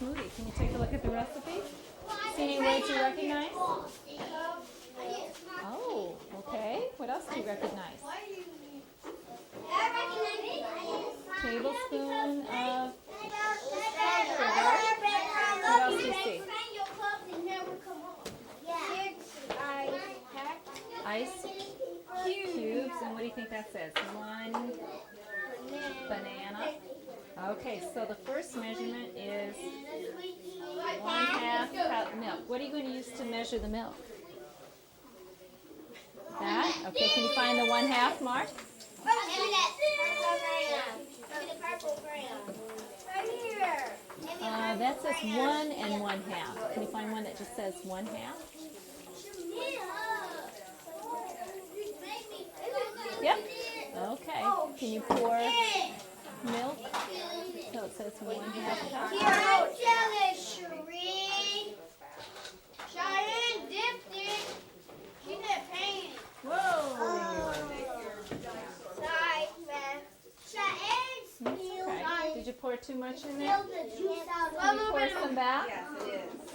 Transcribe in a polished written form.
smoothie. Can you take a look at the recipe? See any words you recognize? Oh, okay. What else do you recognize? Tablespoon of sugar. What else do you see? Ice cubes. And what do you think that says? 1 banana. Okay, so the first measurement is 1/2 cup milk. What are you going to use to measure the milk? That? Okay, can you find the 1/2 mark? That says 1 and 1/2. Can you find one that just says 1/2? Yep. Okay. Can you pour milk? So it says 1/2 cup. Cheyenne dipped it. She didn't paint it. Whoa. Sorry, man. Cheyenne spilled. Okay. Did you pour too much in there? the juice out. Can you pour some back? Yes, it is.